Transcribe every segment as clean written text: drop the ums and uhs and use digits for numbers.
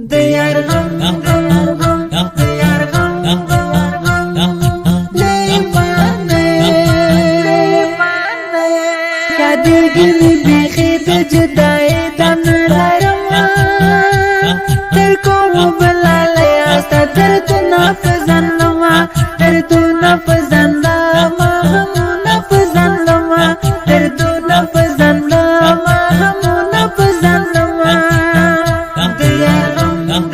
ديار غم ديار غم یادیږي بیخي د جدای دم لرما تر کوم بلاله استا دردونه فزنما دردونه فزنما همونه فزنما دردونه فزنما همونه فزنما ديار غم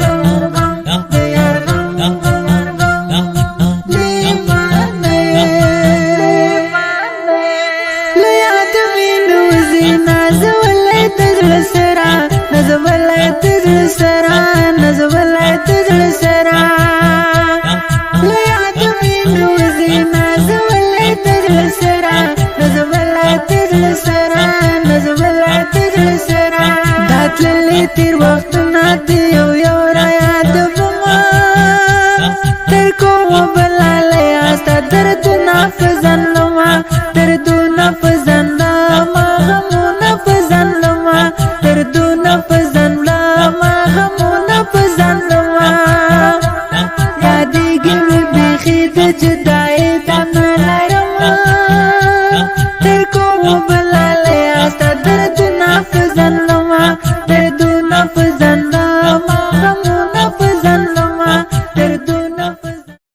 ديار غم تیر وختونه دی یو را یاد بما تر کوم بلاله استا دردونه فزنما دردونه فزنما همونه فزنما دردونه فزنما همونه فزنما یادیږي بیخي د جدا